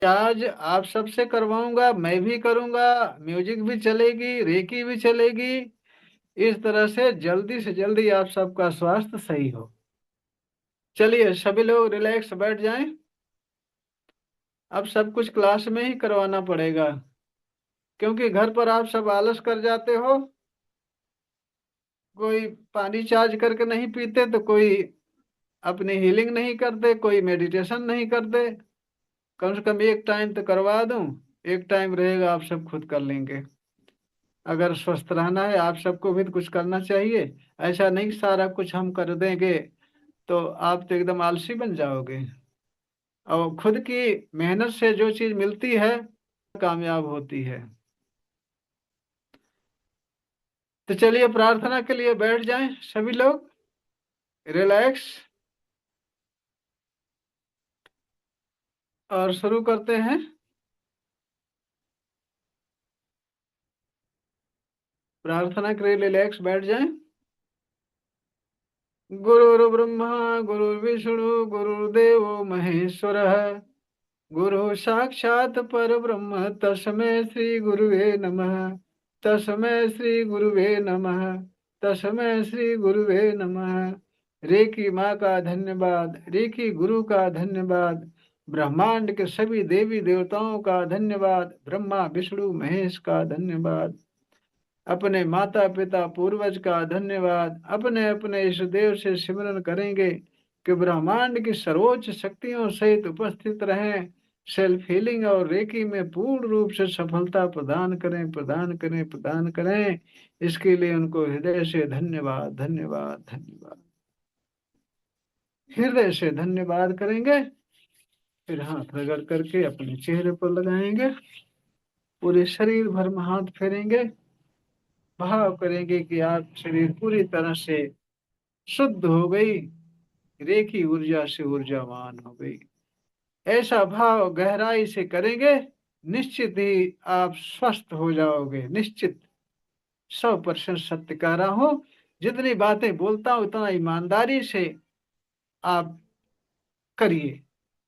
आज आप सबसे करवाऊंगा, मैं भी करूंगा, म्यूजिक भी चलेगी, रेकी भी चलेगी। इस तरह से जल्दी आप सबका स्वास्थ्य सही हो। चलिए सभी लोग रिलैक्स बैठ जाएं। अब सब कुछ क्लास में ही करवाना पड़ेगा, क्योंकि घर पर आप सब आलस कर जाते हो। कोई पानी चार्ज करके नहीं पीते, तो कोई अपनी हीलिंग नहीं करते, कोई मेडिटेशन नहीं करते। कम से कम एक टाइम तो करवा दूं। एक टाइम रहेगा, आप सब खुद कर लेंगे। अगर स्वस्थ रहना है आप सबको भी तो कुछ करना चाहिए। ऐसा नहीं कि सारा कुछ हम कर देंगे तो आप तो एकदम आलसी बन जाओगे। और खुद की मेहनत से जो चीज मिलती है कामयाब होती है। तो चलिए प्रार्थना के लिए बैठ जाएं सभी लोग। रिलैक्स। और शुरू करते हैं। प्रार्थना के लिए रिलैक्स बैठ जाएं। गुरुर्ब्रह्मा गुरुर्विष्णु गुरुर्देव महेश्वरः। गुरु साक्षात परब्रह्म तस्मै श्री गुरुवे नमः। तस्मै श्री गुरुवे नमः। तस्मै श्री गुरुवे नमः। रे की माँ का धन्यवाद, रे की गुरु का धन्यवाद, ब्रह्मांड के सभी देवी देवताओं का धन्यवाद, ब्रह्मा विष्णु महेश का धन्यवाद, अपने माता पिता पूर्वज का धन्यवाद। अपने अपने इस देव से सिमरन करेंगे कि ब्रह्मांड की सर्वोच्च शक्तियों सहित उपस्थित रहें। सेल्फ हीलिंग और रेकी में पूर्ण रूप से सफलता प्रदान करें, प्रदान करें, प्रदान करें। इसके लिए उनको हृदय से धन्यवाद, धन्यवाद, धन्यवाद। हृदय से धन्यवाद करेंगे। फिर हाथ रगड़ करके अपने चेहरे पर लगाएंगे। पूरे शरीर भर में हाथ फेरेंगे। भाव करेंगे कि आप शरीर पूरी तरह से शुद्ध हो गई, रेखी ऊर्जा से ऊर्जावान हो गई। ऐसा भाव गहराई से करेंगे, निश्चित ही आप स्वस्थ हो जाओगे, निश्चित। 100% सत्य कह रहा हूं। जितनी बातें बोलता हूं उतना ईमानदारी से आप करिए।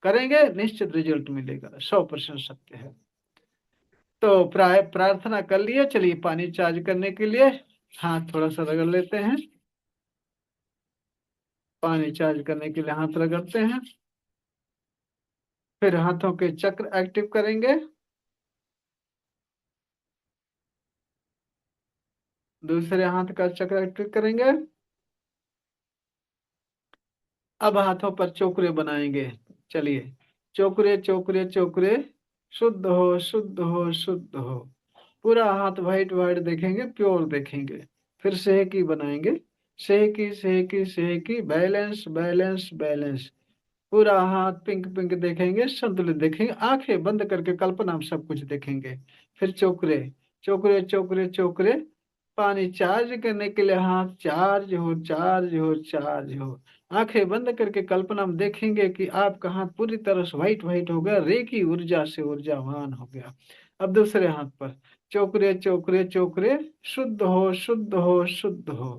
करेंगे निश्चित रिजल्ट मिलेगा, 100% सत्य है। तो प्राय प्रार्थना कर लिए। चलिए पानी चार्ज करने के लिए हाथ थोड़ा सा रगड़ लेते हैं। पानी चार्ज करने के लिए हाथ रगड़ते हैं। फिर हाथों के चक्र एक्टिव करेंगे। दूसरे हाथ का चक्र एक्टिव करेंगे। अब हाथों पर चोकरे बनाएंगे। चलिए चोकरे चोकरे चोकरे, शुद्ध हो शुद्ध हो शुद्ध हो। पूरा हाथ वाइट वाइट देखेंगे, प्योर देखेंगे। फिर सेहकी बनाएंगे। सेहकी सेहकी सेहकी, बैलेंस बैलेंस बैलेंस। पूरा हाथ पिंक पिंक देखेंगे, संतुलित देखेंगे। आंखें बंद करके कल्पना में सब कुछ देखेंगे। फिर चोकरे चोकरे चोकरे चोकरे। पानी चार्ज करने के लिए हाथ चार्ज हो चार्ज हो चार्ज हो। आंखें बंद करके कल्पना में देखेंगे कि आपका हाथ पूरी तरह से व्हाइट व्हाइट हो गया, रेकी ऊर्जा से ऊर्जावान हो गया। अब दूसरे हाथ पर चोकरे चोकरे चोकरे, शुद्ध हो शुद्ध हो शुद्ध हो।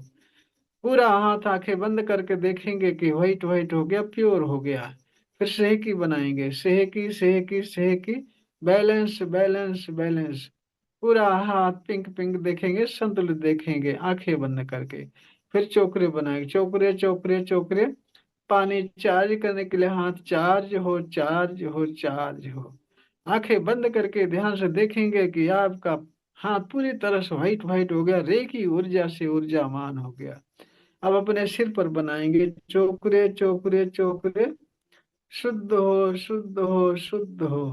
पूरा हाथ आंखें बंद करके देखेंगे कि व्हाइट व्हाइट हो गया, प्योर हो गया। फिर सेहकी बनाएंगे। सेहकी सेहकी सेहकी, बैलेंस बैलेंस बैलेंस। पूरा हाथ पिंक पिंक देखेंगे, संतुलित देखेंगे आंखें बंद करके। फिर चोकरे बनाएंगे। चोकरे चोकरे चोकरे। पानी चार्ज करने के लिए हाथ चार्ज हो चार्ज हो चार्ज हो। आंखें बंद करके ध्यान से देखेंगे कि आपका हाथ पूरी तरह से व्हाइट व्हाइट हो गया, रेखी ऊर्जा से ऊर्जावान हो गया। अब अपने सिर पर बनाएंगे। चोकरे चोकरे चोकरे, शुद्ध हो शुद्ध हो शुद्ध हो।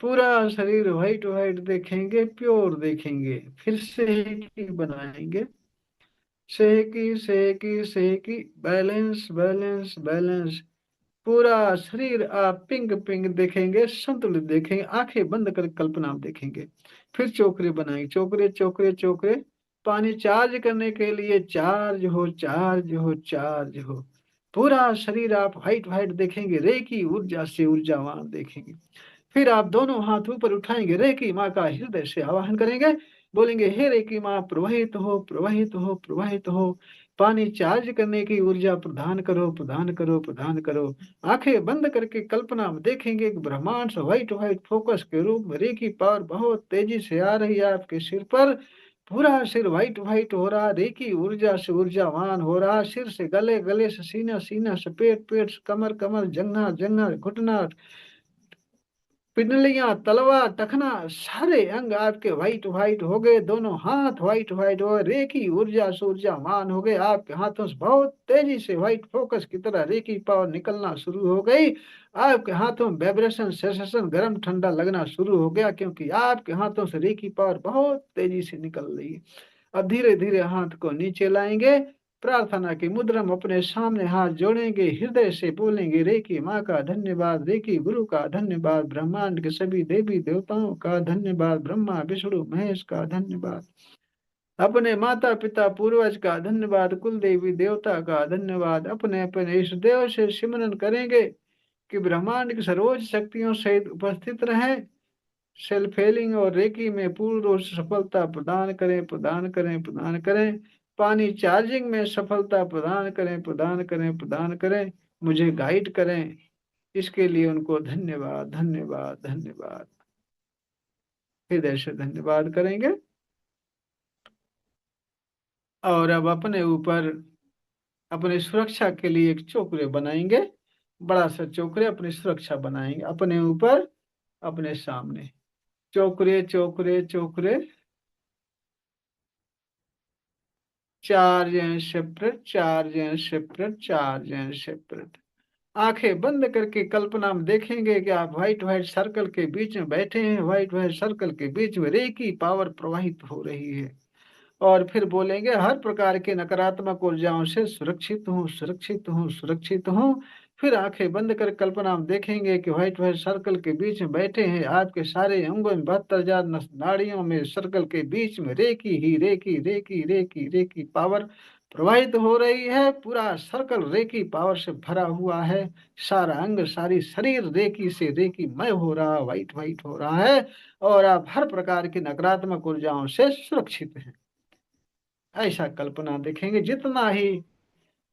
पूरा शरीर व्हाइट व्हाइट देखेंगे, प्योर देखेंगे। फिर सेहकी बनाएंगे। सेहकी सेहकी सेहकी, बैलेंस बैलेंस बैलेंस। पूरा शरीर आप पिंक पिंक देखेंगे, संतुलित देखेंगे। आंखें बंद कर कल्पना में देखेंगे। फिर चोकरे बनाएंगे। चोकरे चोकरे चोकरे। पानी चार्ज करने के लिए चार्ज हो चार्ज हो चार्ज हो। पूरा शरीर आप व्हाइट व्हाइट देखेंगे, रेकी ऊर्जा से ऊर्जावान देखेंगे। फिर आप दोनों हाथ ऊपर उठाएंगे, रेकी माँ का हृदय से आवाहन करेंगे। बोलेंगे हे रेकी माँ, प्रवाहित हो प्रवाहित हो प्रवाहित हो। पानी चार्ज करने की ऊर्जा प्रदान करो, प्रदान करो, प्रदान करो। आंखें बंद करके कल्पना में देखेंगे कि ब्रह्मांड से व्हाइट व्हाइट फोकस के रूप में रे की पावर बहुत तेजी से आ रही है आपके सिर पर। पूरा सिर व्हाइट व्हाइट हो रहा, रे की ऊर्जा से ऊर्जावान हो रहा, सिर से गले, गले से सीना, सीना से पेट, पेट से कमर, कमर जंघा, जंघा घुटना, पिंडलियां, तलवा, टखना, सारे अंग आपके व्हाइट व्हाइट हो गए। दोनों हाथ व्हाइट व्हाइट हो गए, रे की ऊर्जा से ऊर्जावान हो गए। आपके हाथों से बहुत तेजी से व्हाइट फोकस की तरह रे की पावर निकलना शुरू हो गई। आपके हाथों में वाइब्रेशन, सेंसेशन, गर्म ठंडा लगना शुरू हो गया, क्योंकि आपके हाथों से रे की पावर बहुत तेजी से निकल रही है। अब धीरे धीरे हाथ को नीचे लाएंगे, प्रार्थना की मुद्रा में अपने सामने हाथ जोड़ेंगे, हृदय से बोलेंगे, रे की माँ का धन्यवाद, रे की गुरु का धन्यवाद, ब्रह्मांड के सभी देवी देवताओं का धन्यवाद, ब्रह्मा विष्णु महेश का धन्यवाद, अपने माता पिता पूर्वज का धन्यवाद, कुल देवी देवता का धन्यवाद। अपने अपने इष्ट देव से सिमरन करेंगे कि ब्रह्मांड की सर्वोच्च शक्तियों सहित उपस्थित रहे, सेल्फ हेलिंग और रेकी में पूर्ण रूप से सफलता प्रदान करें, प्रदान करें, प्रदान करें। पानी चार्जिंग में सफलता प्रदान करें, प्रदान करें, प्रदान करें। मुझे गाइड करें, इसके लिए उनको धन्यवाद, धन्यवाद, धन्यवाद, हृदय से धन्यवाद करेंगे। और अब अपने ऊपर अपनी सुरक्षा के लिए एक चोकरे बनाएंगे, बड़ा सा चोकरे अपनी सुरक्षा बनाएंगे अपने ऊपर, अपने सामने। चोकरे, चोकरे, चोकरे, charge and separate, charge and separate, charge and separate. आंखें बंद करके कल्पना में देखेंगे कि आप व्हाइट व्हाइट सर्कल के बीच में बैठे हैं, व्हाइट व्हाइट सर्कल के बीच में रे की पावर प्रवाहित हो रही है। और फिर बोलेंगे, हर प्रकार के नकारात्मक ऊर्जाओं से सुरक्षित हूँ, सुरक्षित हूँ, सुरक्षित हूँ। फिर आंखें बंद कर कल्पना में देखेंगे कि व्हाइट व्हाइट सर्कल के बीच में बैठे हैं, आपके सारे अंगों में 72,000 नाड़ियों में सर्कल के बीच में रेकी ही reiki, reiki, reiki, reiki power प्रवाहित हो रही है। पूरा सर्कल रेकी पावर से भरा हुआ है, सारा अंग, सारी शरीर रेकी से रेकी मय हो रहा, व्हाइट व्हाइट हो रहा है। और आप हर प्रकार की नकारात्मक ऊर्जाओं से सुरक्षित हैं, ऐसा कल्पना देखेंगे। जितना ही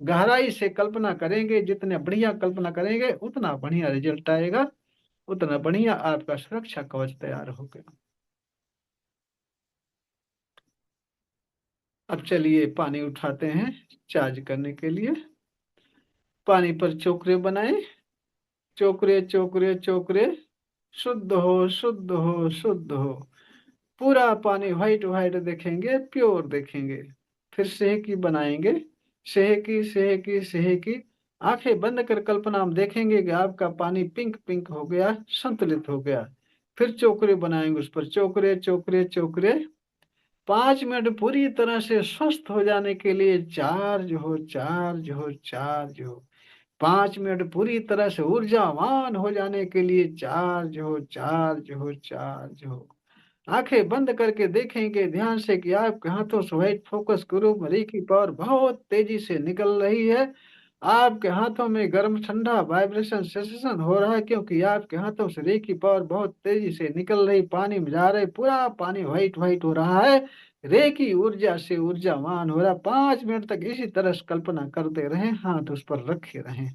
गहराई से कल्पना करेंगे, जितने बढ़िया कल्पना करेंगे, उतना बढ़िया रिजल्ट आएगा, उतना बढ़िया आपका सुरक्षा कवच तैयार होगा। अब चलिए पानी उठाते हैं चार्ज करने के लिए। पानी पर चोकरे बनाए, चोकरे, चोकरे, चोकरे, शुद्ध हो, शुद्ध हो, शुद्ध हो। पूरा पानी व्हाइट व्हाइट देखेंगे, प्योर देखेंगे। फिर सेहकी बनाएंगे, सेहकी, सेहकी, सेहकी। आंखें बंद कर कल्पना में देखेंगे कि आपका पानी पिंक पिंक हो गया, संतुलित हो गया। फिर चोकरे बनाएंगे, उस पर चोकरे, चोकरे, चोकरे। 5 मिनट पूरी तरह से स्वस्थ हो जाने के लिए चार्ज हो, चार्ज हो, चार्ज हो। 5 मिनट पूरी तरह से ऊर्जावान हो जाने के लिए चार्ज हो, चार्ज हो, चार्ज हो। आंखें बंद करके देखेंगे ध्यान से कि आपके हाथों से व्हाइट फोकस के रूप में रे की पावर बहुत तेजी से निकल रही है। आपके हाथों में गर्म ठंडा वाइब्रेशन सेंसेशन हो रहा है, क्योंकि आपके हाथों से रे की पावर बहुत तेजी से निकल रही, पानी में जा रही, पूरा पानी व्हाइट व्हाइट हो रहा है, रे की ऊर्जा से ऊर्जावान हो रहा। 5 मिनट तक इसी तरह से कल्पना करते रहें, हाथ उस पर रखे रहें।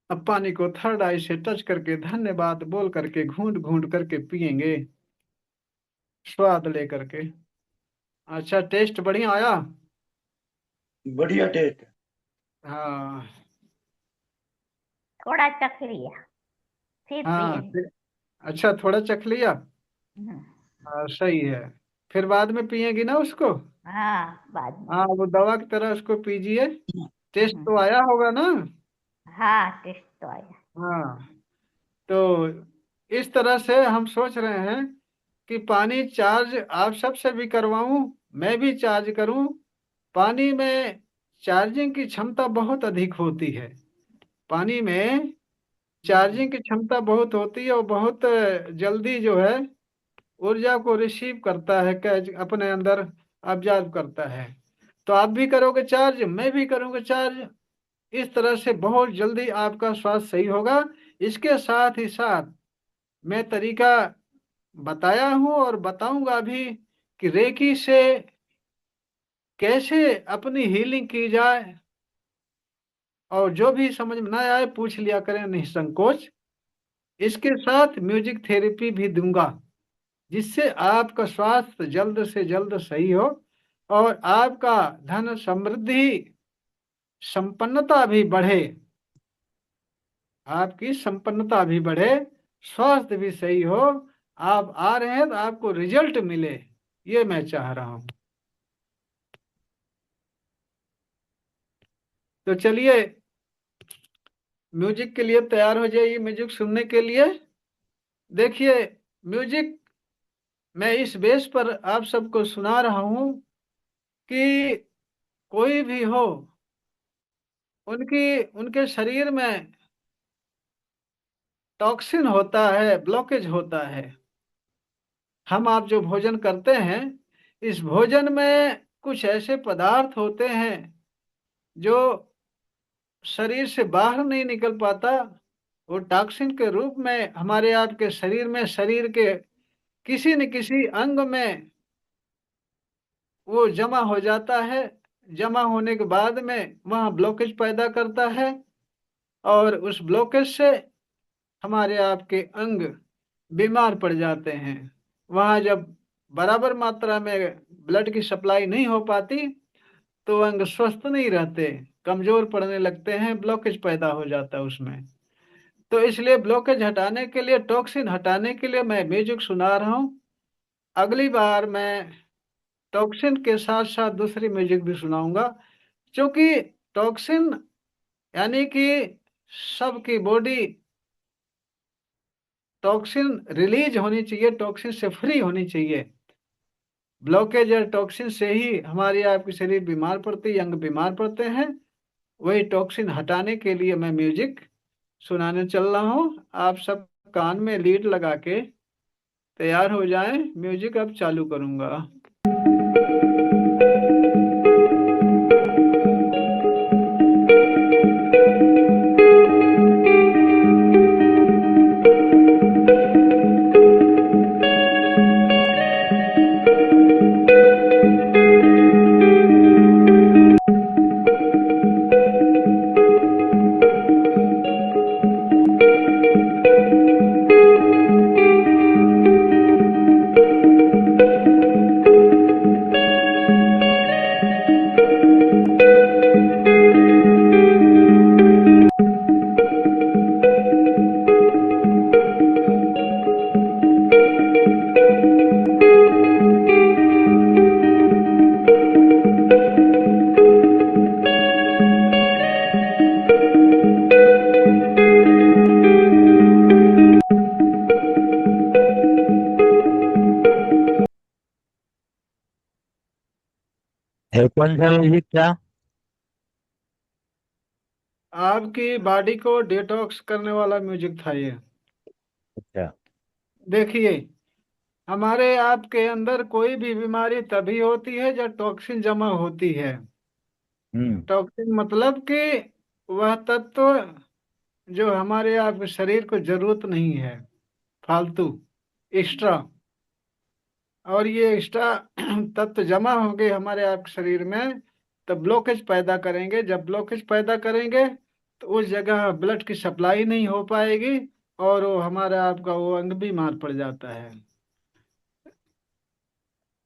अब पानी को थर्ड आई से टच करके धन्यवाद बोल करके घूंट घूंट करके पिएंगे, स्वाद लेकर के। अच्छा, टेस्ट बढ़िया आया। बढ़िया टेस्ट है। हाँ थोड़ा चख लिया, फिर हाँ पियेंगे। अच्छा थोड़ा चख लिया। हम्म, हाँ सही है। फिर बाद में पिएगी ना उसको। हाँ बाद में। हाँ वो दवा की तरह उसको पीजिए। टेस्ट हम्म, तो आया होगा ना। हाँ टेस्ट तो आया। हाँ तो इस तरह से हम सोच रहे हैं कि पानी चार्ज आप सबसे भी करवाऊं, मैं भी चार्ज करूं। पानी में चार्जिंग की क्षमता बहुत अधिक होती है। पानी में हम्म, चार्जिंग की क्षमता बहुत होती है और बहुत जल्दी जो है ऊर्जा को रिसीव करता है, कैच अपने अंदर ऑब्जर्व करता है। तो आप भी करोगे चार्ज, मैं भी करूँगा चार्ज। इस तरह से बहुत जल्दी आपका स्वास्थ्य सही होगा। इसके साथ ही साथ मैं तरीका बताया हूँ और बताऊंगा भी कि रेकी से कैसे अपनी हीलिंग की जाए। और जो भी समझ में ना आए पूछ लिया करें निसंकोच। इसके साथ म्यूजिक थेरेपी भी दूंगा जिससे आपका स्वास्थ्य जल्द से जल्द सही हो और आपका धन समृद्धि संपन्नता भी बढ़े। आपकी संपन्नता भी बढ़े, स्वास्थ्य भी सही हो। आप आ रहे हैं तो आपको रिजल्ट मिले, ये मैं चाह रहा हूं। तो चलिए म्यूजिक के लिए तैयार हो जाइए, म्यूजिक सुनने के लिए। देखिए म्यूजिक मैं इस बेस पर आप सबको सुना रहा हूं कि कोई भी हो, उनकी उनके शरीर में टॉक्सिन होता है, ब्लॉकेज होता है। हम आप जो भोजन करते हैं, इस भोजन में कुछ ऐसे पदार्थ होते हैं जो शरीर से बाहर नहीं निकल पाता। वो टॉक्सिन के रूप में हमारे आपके शरीर में, शरीर के किसी न किसी अंग में वो जमा हो जाता है। जमा होने के बाद में वहाँ ब्लॉकेज पैदा करता है और उस ब्लॉकेज से हमारे आपके अंग बीमार पड़ जाते हैं। वहाँ जब बराबर मात्रा में ब्लड की सप्लाई नहीं हो पाती तो अंग स्वस्थ नहीं रहते, कमजोर पड़ने लगते हैं, ब्लॉकेज पैदा हो जाता है उसमें। तो इसलिए ब्लॉकेज हटाने के लिए, टॉक्सिन हटाने के लिए मैं म्यूजिक सुना रहा हूँ। अगली बार मैं टॉक्सिन के साथ साथ दूसरी म्यूजिक भी सुनाऊंगा। क्योंकि टॉक्सिन यानी कि सबकी बॉडी टॉक्सिन रिलीज होनी चाहिए, टॉक्सिन से फ्री होनी चाहिए। ब्लॉकेज या टॉक्सिन से ही हमारी आपकी शरीर बीमार पड़ती है, अंग बीमार पड़ते हैं। वही टॉक्सिन हटाने के लिए मैं म्यूजिक सुनाने चल रहा हूँ। आप सब कान में लीड लगा के तैयार हो जाएं, म्यूजिक अब चालू करूंगा। है कौन सा म्यूजिक था? आपकी बॉडी को डिटॉक्स करने वाला म्यूजिक था ये। अच्छा। देखिए हमारे आपके अंदर कोई भी बीमारी तभी होती है जब टॉक्सिन जमा होती है। हम्म। टॉक्सिन मतलब कि वह तत्व जो हमारे आपके शरीर को जरूरत नहीं है, फालतू, एक्स्ट्रा। और ये एक्स्ट्रा तत्व जमा होंगे हमारे आपके शरीर में तो ब्लॉकेज पैदा करेंगे। जब ब्लॉकेज पैदा करेंगे तो उस जगह ब्लड की सप्लाई नहीं हो पाएगी और वो हमारा आपका वो अंग बीमार पड़ जाता है।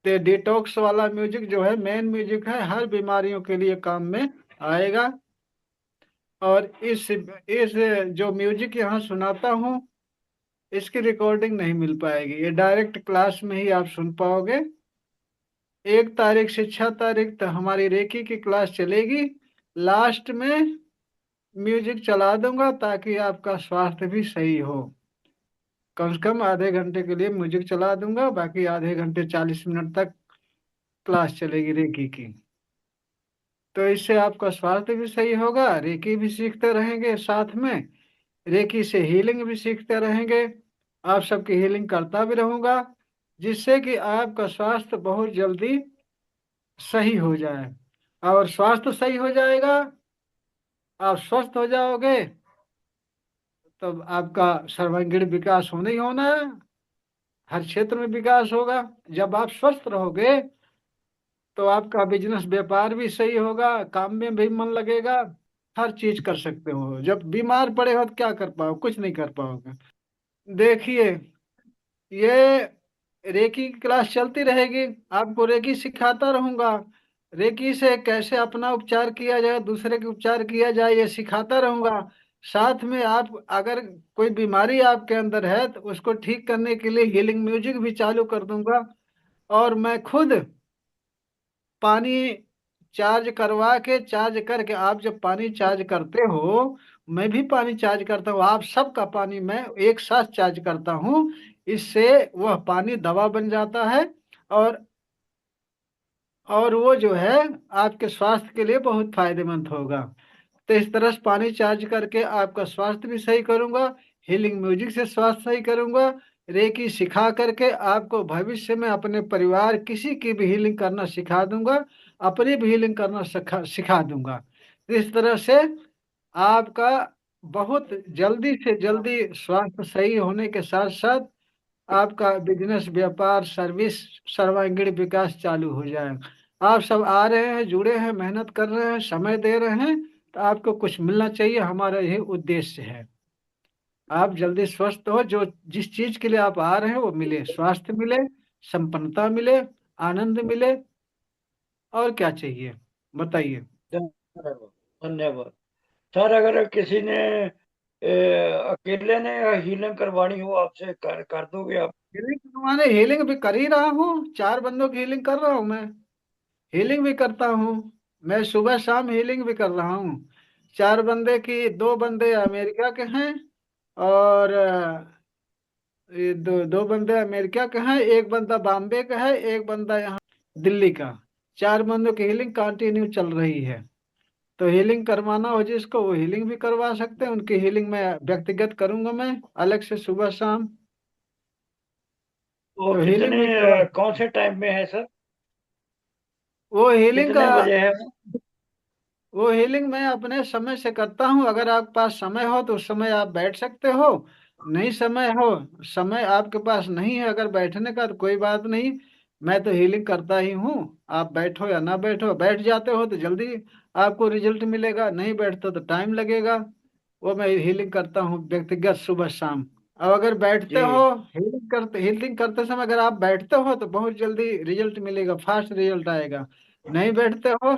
तो डिटॉक्स वाला म्यूजिक जो है मेन म्यूजिक है, हर बीमारियों के लिए काम में आएगा। और इस जो म्यूजिक यहाँ सुनाता हूँ, इसकी रिकॉर्डिंग नहीं मिल पाएगी, ये डायरेक्ट क्लास में ही आप सुन पाओगे। 1 तारीख से 6 तारीख तक हमारी रेकी की क्लास चलेगी। लास्ट में म्यूजिक चला दूंगा ताकि आपका स्वास्थ्य भी सही हो। कम से कम आधे घंटे के लिए म्यूजिक चला दूंगा, बाकी आधे घंटे 40 मिनट तक क्लास चलेगी रेकी की। तो इससे आपका स्वास्थ्य भी सही होगा, रेकी भी सीखते रहेंगे, साथ में रेकी से हीलिंग भी सीखते रहेंगे। आप सबकी हीलिंग करता भी रहूंगा, जिससे कि आपका स्वास्थ्य बहुत जल्दी सही हो जाए। और स्वास्थ्य सही हो जाएगा, आप स्वस्थ हो जाओगे, तब आपका सर्वांगीण विकास होना ही होना है, हर क्षेत्र में विकास होगा। जब आप स्वस्थ रहोगे तो आपका बिजनेस व्यापार भी सही होगा, काम में भी मन लगेगा, हर चीज कर सकते हो। जब बीमार पड़े हो तो क्या कर पाओ, कुछ नहीं कर पाओगे। देखिए, ये रेकी की क्लास चलती रहेगी, आपको रेकी सिखाता रहूंगा। रेकी से कैसे अपना उपचार किया जाए, दूसरे के उपचार किया जाए, ये सिखाता रहूंगा। साथ में आप अगर कोई बीमारी आपके अंदर है तो उसको ठीक करने के लिए हीलिंग म्यूजिक भी चालू कर दूंगा। और मैं खुद पानी चार्ज करवा के, चार्ज करके, आप जब पानी चार्ज करते हो, मैं भी पानी चार्ज करता हूँ, आप सबका पानी मैं एक साथ चार्ज करता हूँ। इससे वह पानी दवा बन जाता है, और और वो जो है आपके स्वास्थ्य के लिए बहुत फायदेमंद होगा। तो इस तरह से पानी चार्ज करके आपका स्वास्थ्य भी सही करूंगा, हीलिंग म्यूजिक से स्वास्थ्य सही करूंगा, रेकी सिखा करके आपको भविष्य में अपने परिवार किसी की भी हीलिंग करना सिखा दूंगा, अपनी भी हीलिंग करना सिखा सिखा दूंगा। इस तरह से आपका बहुत जल्दी से जल्दी स्वास्थ्य सही होने के साथ साथ आपका बिजनेस, व्यापार, सर्विस, सर्वांगीण विकास चालू हो जाएगा। आप सब आ रहे हैं, जुड़े हैं, मेहनत कर रहे हैं, समय दे रहे हैं, तो आपको कुछ मिलना चाहिए, हमारा यही उद्देश्य है। आप जल्दी स्वस्थ हो, जो जिस चीज के लिए आप आ रहे हैं वो मिले, स्वास्थ्य मिले, संपन्नता मिले, आनंद मिले, और क्या चाहिए बताइए। धन्यवाद। धन्यवाद सर। अगर किसी ने अकेले ने हीलिंग करवानी हो आपसे, कर दोगे आप? हीलिंग करवाने, हीलिंग भी कर ही रहा हूँ, 4 बंदों की हीलिंग कर रहा हूँ मैं, हीलिंग भी करता हूँ। मैं सुबह शाम हीलिंग भी कर रहा हूँ। 4 बंदे की, 2 बंदे अमेरिका के हैं, और ये दो बंदे अमेरिका के हैं, एक बंदा बॉम्बे का है, एक बंदा यहाँ दिल्ली का। 4 बंदों की हीलिंग कंटिन्यू चल रही है। तो हीलिंग करवाना हो जिसको, वो हीलिंग भी करवा सकते हैं, उनकी हीलिंग मैं व्यक्तिगत करूंगा, मैं अलग से सुबह शाम। तो तो कितने हीलिंग भी करवा, कौन से टाइम में है सर? वो हीलिंग का, कितने बजे है? वो हीलिंग मैं अपने समय से करता हूँ। अगर आपके पास समय हो तो उस समय आप बैठ सकते हो, नहीं समय हो, समय आपके पास नहीं है अगर बैठने का, तो कोई बात नहीं, मैं तो हीलिंग करता ही हूँ। आप बैठो या ना बैठो, बैठ जाते हो तो जल्दी आपको रिजल्ट मिलेगा, नहीं बैठते तो टाइम लगेगा। वो मैं हीलिंग करता हूँ व्यक्तिगत, सुबह शाम। अब अगर बैठते हो, जी। हीलिंग करते समय अगर आप बैठते हो तो बहुत जल्दी रिजल्ट मिलेगा, फास्ट रिजल्ट आएगा। नहीं बैठते हो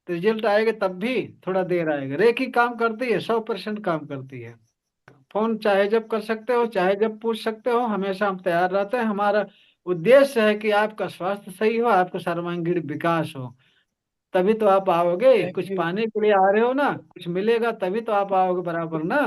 तो रिजल्ट आएगा तब भी थोड़ा देर आएगा। रेकी काम करती है, 100% काम करती है। फोन चाहे जब कर सकते हो, चाहे जब पूछ सकते हो, हमेशा हम तैयार रहते हैं। हमारा उद्देश्य है कि आपका स्वास्थ्य सही हो, आपका सर्वांगीण विकास हो, तभी तो आप आओगे। थैंक कुछ यू। पाने के लिए आ रहे हो ना, कुछ मिलेगा तभी तो आप आओगे बराबर ना।